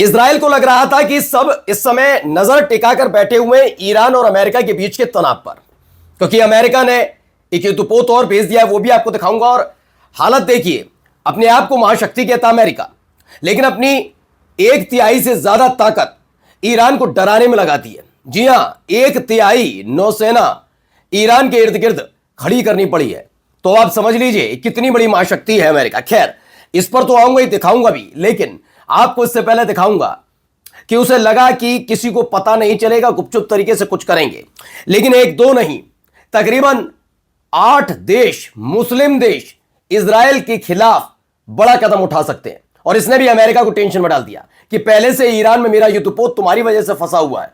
Israel को लग रहा था कि सब इस समय नजर टिकाकर बैठे हुए ईरान और अमेरिका के बीच के तनाव पर, क्योंकि अमेरिका ने एक युद्धपोत और भेज दिया है, वो भी आपको दिखाऊंगा। और हालत देखिए, अपने आप को महाशक्ति कहता अमेरिका, लेकिन अपनी 1/3 से ज्यादा ताकत ईरान को डराने में लगाती है। जी हां, 1/3 नौसेना ईरान के इर्द गिर्द खड़ी करनी पड़ी है। तो आप समझ लीजिए कितनी बड़ी महाशक्ति है अमेरिका। खैर, इस पर तो आऊंगा ही, दिखाऊंगा भी, लेकिन आपको इससे पहले दिखाऊंगा कि उसे लगा कि किसी को पता नहीं चलेगा, गुपचुप तरीके से कुछ करेंगे। लेकिन 1-2 नहीं, तकरीबन 8 देश, मुस्लिम देश इजराइल के खिलाफ बड़ा कदम उठा सकते हैं। और इसने भी अमेरिका को टेंशन में डाल दिया कि पहले से ईरान में मेरा युद्धपोत तुम्हारी वजह से फंसा हुआ है,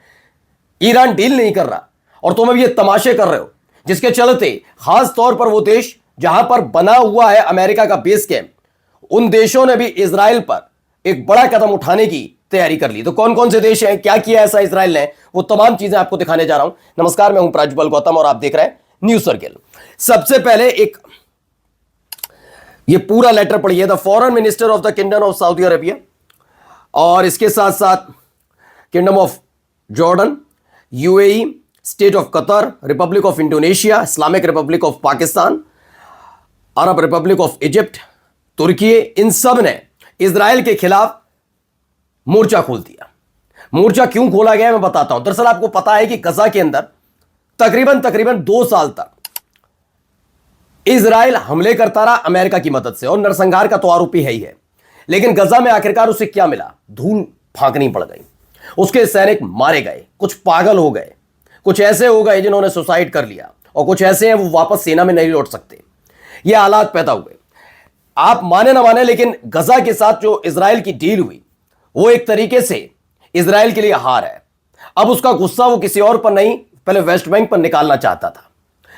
ईरान डील नहीं कर रहा और तुम अब ये तमाशे कर रहे हो, जिसके चलते खास तौर पर वो देश जहां पर बना हुआ है अमेरिका का बेस कैंप, उन देशों ने भी इजराइल पर एक बड़ा कदम उठाने की तैयारी कर ली। तो कौन कौन से देश हैं, क्या किया ऐसा इजराइल ने, वो तमाम चीजें आपको दिखाने जा रहा हूं। नमस्कार, मैं हूं प्राज्वल गौतम और आप देख रहे हैं न्यूज सर्किल। सबसे पहले एक ये पूरा लेटर पढ़िए, the foreign minister of the kingdom of Saudi Arabia, और इसके साथ साथ kingdom of Jordan, UAE, state of Qatar, republic of Indonesia, Islamic republic of Pakistan, Arab republic of Egypt, Turkey, इन सब ने इजराइल के खिलाफ मोर्चा खोल दिया। मोर्चा क्यों खोला गया मैं बताता हूं। दरअसल आपको पता है कि गजा के अंदर तकरीबन 2 साल तक इजराइल हमले करता रहा अमेरिका की मदद से, और नरसंहार का तो आरोपी है ही है। लेकिन गजा में आखिरकार उसे क्या मिला? धूल फांकनी पड़ गई, उसके सैनिक मारे गए, कुछ पागल हो गए, कुछ ऐसे हो गए जिन्होंने सुसाइड कर लिया, और कुछ ऐसे हैं वो वापस सेना में नहीं लौट सकते। ये हालात पैदा हुए। आप माने ना माने, लेकिन गजा के साथ जो इजराइल की डील हुई वो एक तरीके से इजराइल के लिए हार है। अब उसका गुस्सा वो किसी और पर नहीं, पहले वेस्ट बैंक पर निकालना चाहता था,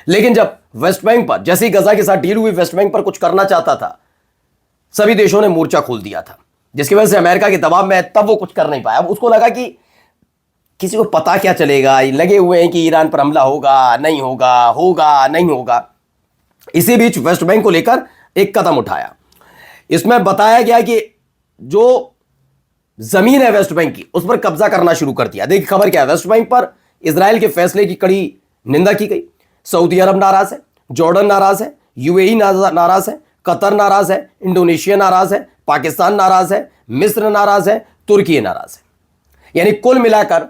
लेकिन जब वेस्ट बैंक पर, जैसे ही गजा के साथ डील हुई, वेस्ट बैंक पर कुछ करना चाहता था, सभी देशों ने मोर्चा खोल दिया था, जिसकी वजह से अमेरिका के दबाव में तब वो कुछ कर नहीं पाया। अब उसको लगा कि किसी को पता क्या चलेगा, लगे हुए हैं कि ईरान पर हमला होगा, नहीं होगा, होगा, नहीं होगा। इसी बीच वेस्ट बैंक को लेकर एक कदम उठाया। इसमें बताया गया कि जो जमीन है वेस्ट बैंक की, उस पर कब्जा करना शुरू कर दिया। देखिए खबर क्या है, वेस्ट बैंक पर इजराइल के फैसले की कड़ी निंदा की गई। सऊदी अरब नाराज है, जॉर्डन नाराज है, यूएई नाराज है, कतर नाराज है, इंडोनेशिया नाराज है, पाकिस्तान नाराज है, मिस्र नाराज है, तुर्की नाराज है। यानी कुल मिलाकर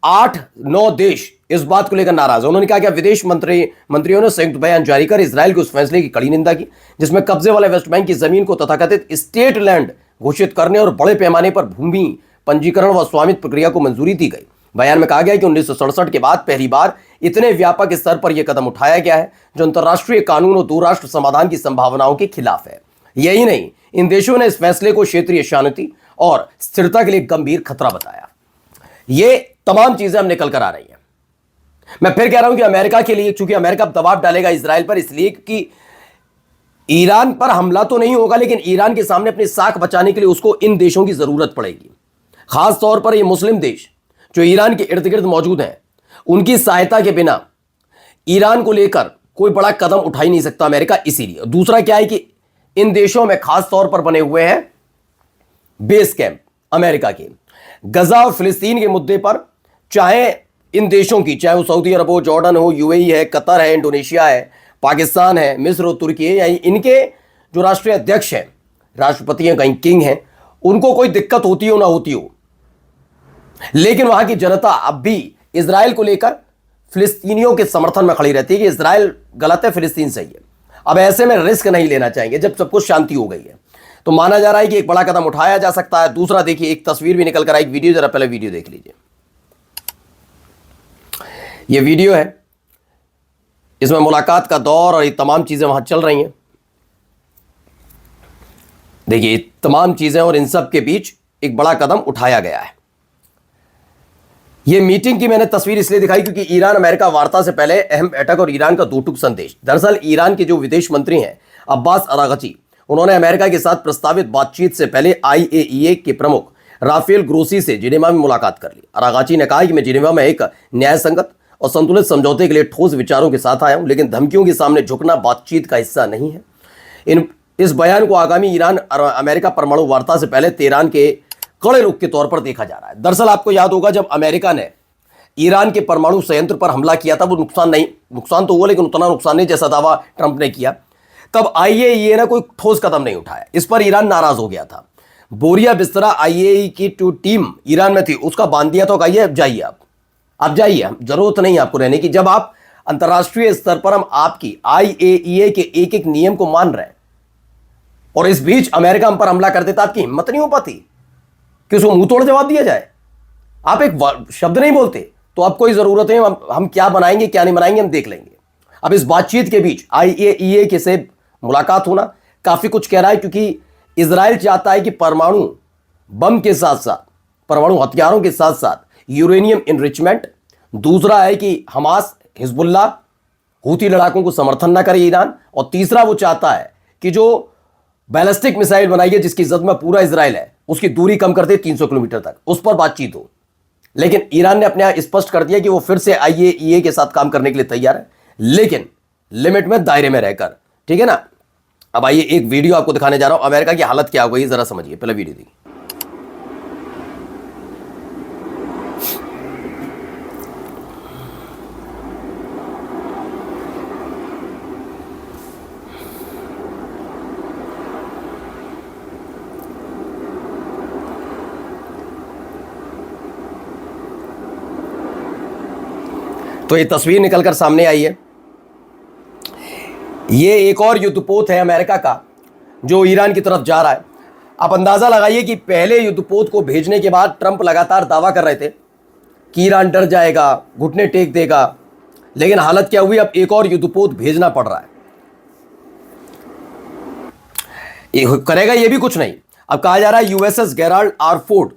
8-9 देश इस बात को लेकर नाराज है। उन्होंने कहा कि विदेश मंत्रियों ने संयुक्त बयान जारी कर इजराइल के उस फैसले की कड़ी निंदा की, जिसमें कब्जे वाले वेस्ट बैंक की जमीन को तथाकथित स्टेट लैंड घोषित करने और बड़े पैमाने पर भूमि पंजीकरण व स्वामित्व प्रक्रिया को मंजूरी दी गई। बयान में कहा गया कि 1967 के बाद पहली बार इतने व्यापक स्तर पर यह कदम उठाया गया है जो अंतर्राष्ट्रीय कानून और 2 राष्ट्र समाधान की संभावनाओं के खिलाफ है। यही नहीं, इन देशों ने इस फैसले को क्षेत्रीय शांति और स्थिरता के लिए गंभीर खतरा बताया। ये तमाम चीजें हम निकल कर आ रही हैं। मैं फिर कह रहा हूं कि अमेरिका के लिए, चूंकि अमेरिका दबाव डालेगा इजराइल पर, इसलिए कि ईरान पर हमला तो नहीं होगा, लेकिन ईरान के सामने अपनी साख बचाने के लिए उसको इन देशों की जरूरत पड़ेगी। खास तौर पर ये मुस्लिम देश जो ईरान के इर्द गिर्द मौजूद हैं, उनकी सहायता के बिना ईरान को लेकर कोई बड़ा कदम उठा ही नहीं सकता अमेरिका। इसीलिए दूसरा क्या है कि इन देशों में खास तौर पर बने हुए हैं बेस कैंप अमेरिका के। गजा और फिलिस्तीन के मुद्दे पर चाहे इन देशों की, चाहे वो सऊदी अरब हो, जॉर्डन हो, यूएई है, कतर है, इंडोनेशिया है, पाकिस्तान है, मिस्र और तुर्की है, इनके जो राष्ट्रीय अध्यक्ष हैं, राष्ट्रपति हैं, कहीं किंग हैं, उनको कोई दिक्कत होती हो ना होती हो, लेकिन वहां की जनता अब भी इजराइल को लेकर फिलिस्तीनियों के समर्थन में खड़ी रहती है कि इजराइल गलत है, फिलिस्तीन सही है। अब ऐसे में रिस्क नहीं लेना चाहेंगे जब सब कुछ शांति हो गई है। तो माना जा रहा है कि एक बड़ा कदम उठाया जा सकता है। दूसरा देखिए, एक तस्वीर भी निकल कर आई, एक वीडियो, जरा पहले वीडियो देख लीजिए। यह वीडियो है, इसमें मुलाकात का दौर और ये तमाम चीजें वहां चल रही हैं। देखिए तमाम चीजें, और इन सब के बीच एक बड़ा कदम उठाया गया है। यह मीटिंग की मैंने तस्वीर इसलिए दिखाई क्योंकि ईरान अमेरिका वार्ता से पहले अहम बैठक और ईरान का 2 टूक संदेश। दरअसल ईरान के जो विदेश मंत्री हैं अब्बास अरागची, उन्होंने अमेरिका के साथ प्रस्तावित बातचीत से पहले IAEA के प्रमुख राफेल ग्रोसी से जिनेवा में मुलाकात कर ली। अरागची ने कहा कि मैं जिनेवा में एक न्याय संगत और संतुलित समझौते के लिए ठोस विचारों के साथ आया हूं, लेकिन धमकियों के सामने झुकना बातचीत का हिस्सा नहीं है। इस बयान को आगामी ईरान और अमेरिका परमाणु वार्ता से पहले तेहरान के कड़े रुख के तौर पर देखा जा रहा है। दरअसल आपको याद होगा जब अमेरिका ने ईरान के परमाणु संयंत्र पर हमला किया था, वो नुकसान तो हुआ लेकिन उतना नुकसान नहीं जैसा दावा ट्रंप ने किया। तब आईएईए ने कोई ठोस कदम नहीं उठाया। इस पर ईरान नाराज हो गया था। बोरिया बिस्तरा आईएईए की टीम ईरान में थी, उसका बांध दिया तो कहिए अब जाइए, आप जाइए, जरूरत नहीं आपको रहने की। जब आप अंतर्राष्ट्रीय स्तर पर हम आपकी आईएईए के एक एक नियम को मान रहे हैं और इस बीच अमेरिका हम पर हमला कर देता, आपकी हिम्मत नहीं हो पाती कि उसको मुंह तोड़ जवाब दिया जाए। आप एक शब्द नहीं बोलते तो अब कोई जरूरत है हम क्या बनाएंगे क्या नहीं बनाएंगे हम देख लेंगे। अब इस बातचीत के बीच आईएईए के से मुलाकात होना काफी कुछ कह रहा है, क्योंकि इजराइल चाहता है कि परमाणु बम के साथ साथ परमाणु हथियारों के साथ साथ यूरेनियम इनरिचमेंट, दूसरा है कि हमास हिजबुल्ला हूती लड़ाकों को समर्थन ना करे ईरान, और तीसरा वो चाहता है कि जो बैलिस्टिक मिसाइल बनाई है जिसकी जद में पूरा इजराइल है उसकी दूरी कम कर दे 300 किलोमीटर तक, उस पर बातचीत हो। लेकिन ईरान ने अपने आप स्पष्ट कर दिया कि वो फिर से आईएईए के साथ काम करने के लिए तैयार है, लेकिन लिमिट में, दायरे में रहकर, ठीक है ना। अब आइए एक वीडियो आपको दिखाने जा रहा हूं, अमेरिका की हालत क्या हो गई जरा समझिए। पहले वीडियो देखिए। तो ये तस्वीर निकलकर सामने आई है। ये एक और युद्धपोत है अमेरिका का जो ईरान की तरफ जा रहा है। आप अंदाजा लगाइए कि पहले युद्धपोत को भेजने के बाद ट्रंप लगातार दावा कर रहे थे कि ईरान डर जाएगा, घुटने टेक देगा, लेकिन हालत क्या हुई, अब एक और युद्धपोत भेजना पड़ रहा है। ये करेगा ये भी कुछ नहीं। अब कहा जा रहा है यूएसएस गेराल्ड आर फोर्ड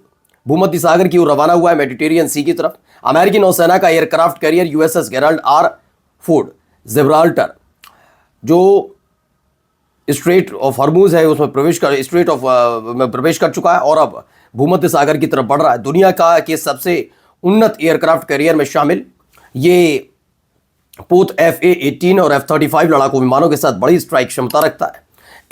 भूमध्य सागर की ओर रवाना हुआ है मेडिटेरियन सी की तरफ। अमेरिकी नौसेना का aircraft carrier USS Gerald R Ford Gibraltar जो स्ट्रेट ऑफ हॉर्मूज है उसमें प्रवेश कर चुका है और अब भूमध्य सागर की तरफ बढ़ रहा है। दुनिया का के सबसे उन्नत एयरक्राफ्ट कैरियर में शामिल ये पोत FA-18 और F-35 लड़ाकू विमानों के साथ बड़ी स्ट्राइक क्षमता रखता है।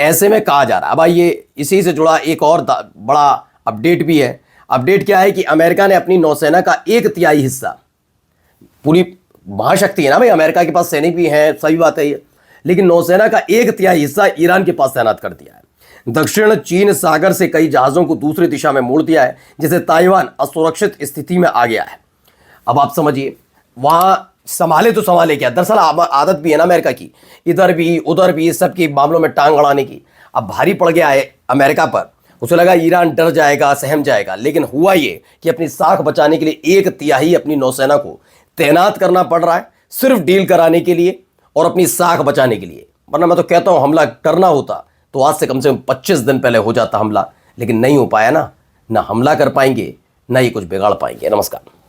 ऐसे में कहा जा रहा है, अब आइए इसी से जुड़ा एक और बड़ा अपडेट भी है। अपडेट क्या है कि अमेरिका ने अपनी नौसेना का 1/3 हिस्सा, पूरी महाशक्ति है ना भाई, अमेरिका के पास सैनिक भी हैं, सही बात है ये, लेकिन नौसेना का 1/3 हिस्सा ईरान के पास तैनात कर दिया है। दक्षिण चीन सागर से कई जहाजों को दूसरी दिशा में मोड़ दिया है, जिससे ताइवान असुरक्षित स्थिति में आ गया है। अब आप समझिए वहां संभाले तो संभाले क्या, दरअसल आदत भी है ना अमेरिका की, इधर भी उधर भी सबके मामलों में टांग अड़ाने की। अब भारी पड़ गया है अमेरिका पर, उसे लगा ईरान डर जाएगा, सहम जाएगा, लेकिन हुआ ये कि अपनी साख बचाने के लिए 1/3 अपनी नौसेना को तैनात करना पड़ रहा है, सिर्फ डील कराने के लिए और अपनी साख बचाने के लिए। वरना मैं तो कहता हूं हमला करना होता तो आज से कम 25 दिन पहले हो जाता हमला, लेकिन नहीं हो पाया ना हमला कर पाएंगे ना ही कुछ बिगाड़ पाएंगे। नमस्कार।